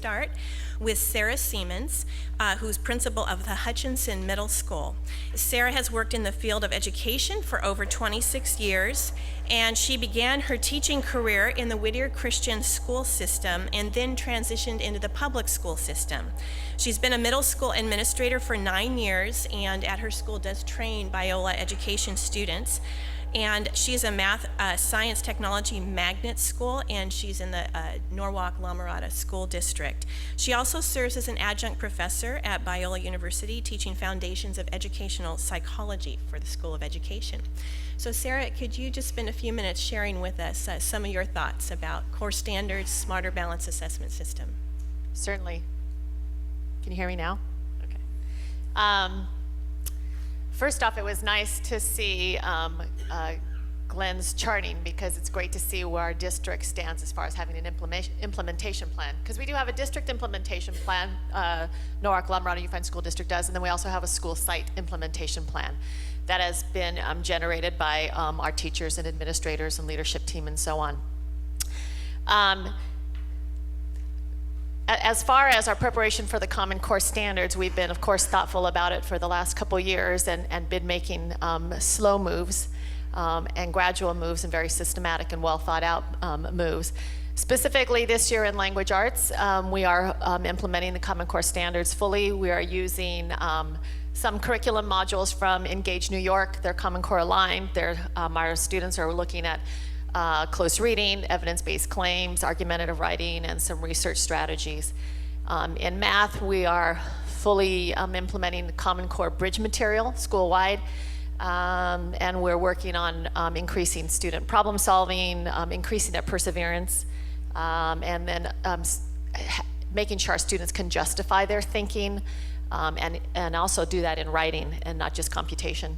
start with Sara Siemens, who's principal of the Hutchinson Middle School. Sara has worked in the field of education for over 26 years, and she began her teaching career in the Whittier Christian school system and then transitioned into the public school system. She's been a middle school administrator for 9 years, and at her school does train Biola education students. And she's a math, science, technology magnet school, and she's in the Norwalk-La Mirada School District. She also serves as an adjunct professor at Biola University, teaching foundations of educational psychology for the School of Education. So Sara, could you just spend a few minutes sharing with us some of your thoughts about core standards, smarter balanced assessment system? Certainly. Can you hear me now? Okay. First off, it was nice to see Glenn's charting, because it's great to see where our district stands as far as having an implementation plan. Because we do have a district implementation plan, Norwalk-La Mirada Unified School District does, and then we also have a school site implementation plan that has been generated by our teachers and administrators and leadership team and so on. As far as our preparation for the Common Core standards, we've been, of course, thoughtful about it for the last couple years and been making slow moves and gradual moves and very systematic and well thought out moves. Specifically this year in language arts, we are implementing the Common Core standards fully. We are using some curriculum modules from Engage New York. They're Common Core aligned. Our students are looking at close reading, evidence-based claims, argumentative writing, and some research strategies. In math, we are fully implementing the Common Core bridge material school-wide, and we're working on increasing student problem solving, increasing their perseverance, and then making sure our students can justify their thinking, and also do that in writing and not just computation.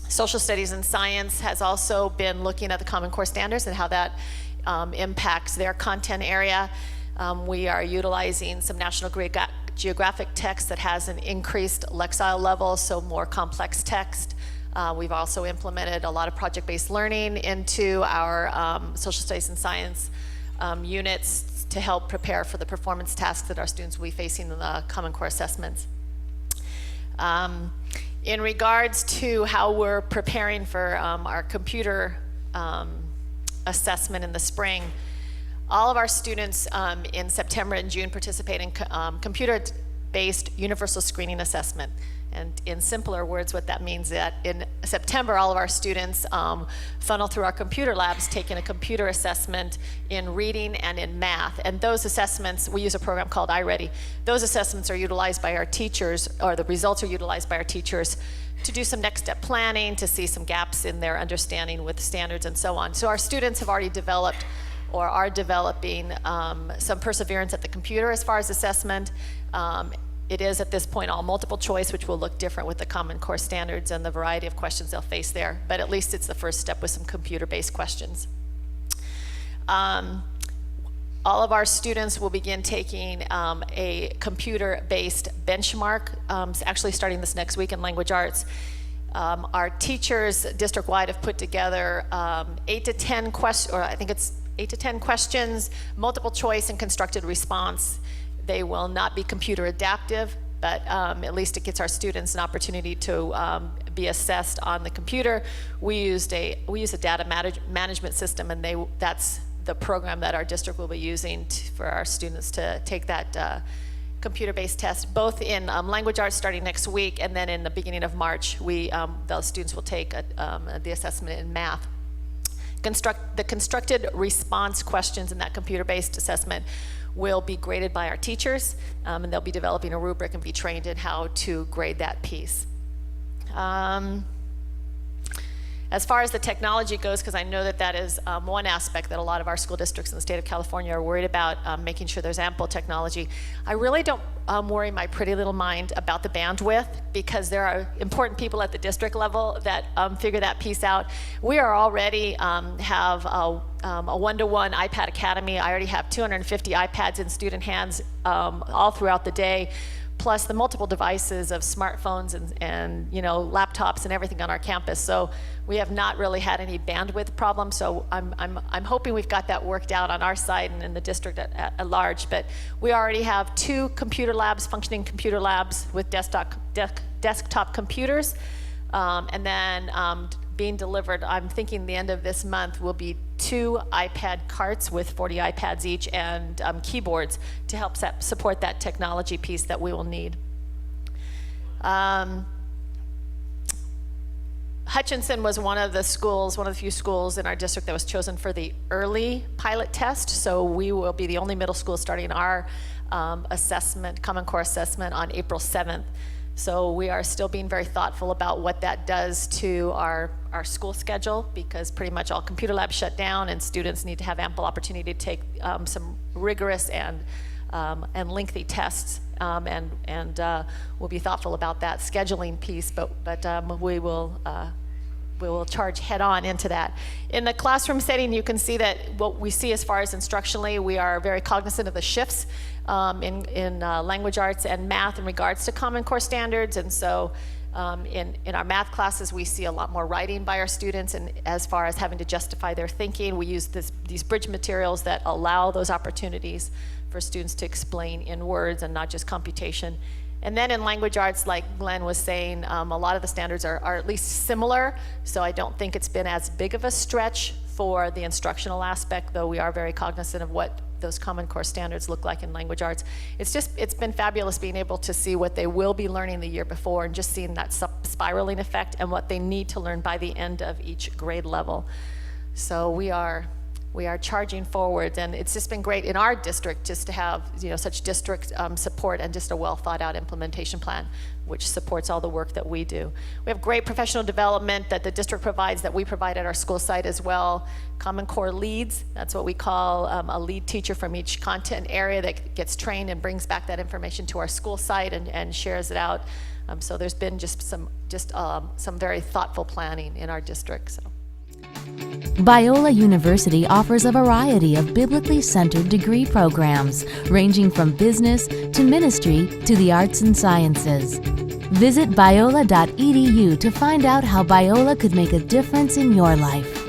Social studies and science has also been looking at the Common Core standards and how that impacts their content area. We are utilizing some National Geographic text that has an increased lexile level, so more complex text. We've also implemented a lot of project-based learning into our social studies and science units to help prepare for the performance tasks that our students will be facing in the Common Core assessments. In regards to how we're preparing for our computer assessment in the spring, all of our students in September and June participate in computer-based universal screening assessment. And in simpler words, what that means is that in September, all of our students funnel through our computer labs, taking a computer assessment in reading and in math. And those assessments, we use a program called iReady. Those assessments are utilized by our teachers, or the results are utilized by our teachers to do some next step planning, to see some gaps in their understanding with standards and so on. So our students have already developed or are developing some perseverance at the computer as far as assessment. It is at this point all multiple choice, which will look different with the Common Core standards and the variety of questions they'll face there, but at least it's the first step with some computer-based questions. All of our students will begin taking a computer-based benchmark, actually starting this next week in language arts. Our teachers district-wide have put together 8 to 10 questions, or I think it's 8 to 10 questions, multiple choice and constructed response. They will not be computer adaptive, but at least it gets our students an opportunity to be assessed on the computer. We use a data management system, and that's the program that our district will be using for our students to take that computer-based test, both in language arts starting next week, and then in the beginning of March, those students will take the assessment in math. The constructed response questions in that computer-based assessment will be graded by our teachers, and they'll be developing a rubric and be trained in how to grade that piece. As far as the technology goes, because I know that that is one aspect that a lot of our school districts in the state of California are worried about, making sure there's ample technology. I really don't worry my pretty little mind about the bandwidth, because there are important people at the district level that figure that piece out. We are already have a one-to-one iPad Academy. I already have 250 iPads in student hands all throughout the day, plus the multiple devices of smartphones and laptops and everything on our campus. So we have not really had any bandwidth problems. So I'm hoping we've got that worked out on our side and in the district at large. But we already have 2 computer labs, functioning computer labs with desktop computers, and then being delivered, I'm thinking the end of this month will be 2 iPad carts with 40 iPads each and keyboards to help support that technology piece that we will need. Hutchinson was one of the few schools in our district that was chosen for the early pilot test. So we will be the only middle school starting our Common Core assessment on April 7th. So we are still being very thoughtful about what that does to our school schedule, because pretty much all computer labs shut down and students need to have ample opportunity to take some rigorous and lengthy tests, and we'll be thoughtful about that scheduling piece, but we will charge head on into that. In the classroom setting, you can see that what we see as far as instructionally, we are very cognizant of the shifts in language arts and math in regards to Common Core standards. And so in our math classes, we see a lot more writing by our students, and as far as having to justify their thinking, we use these bridge materials that allow those opportunities for students to explain in words and not just computation. And then in language arts, like Glenn was saying, a lot of the standards are at least similar, so I don't think it's been as big of a stretch for the instructional aspect, though we are very cognizant of what those Common Core standards look like in language arts. It's been fabulous being able to see what they will be learning the year before and just seeing that spiraling effect and what they need to learn by the end of each grade level. So we are charging forward, and it's just been great in our district just to have such district support and just a well thought out implementation plan which supports all the work that we do. We have great professional development that the district provides, that we provide at our school site as well. Common Core leads, that's what we call a lead teacher from each content area that gets trained and brings back that information to our school site and shares it out. So there's been just some very thoughtful planning in our district. So. Biola University offers a variety of biblically centered degree programs, ranging from business to ministry to the arts and sciences. Visit biola.edu to find out how Biola could make a difference in your life.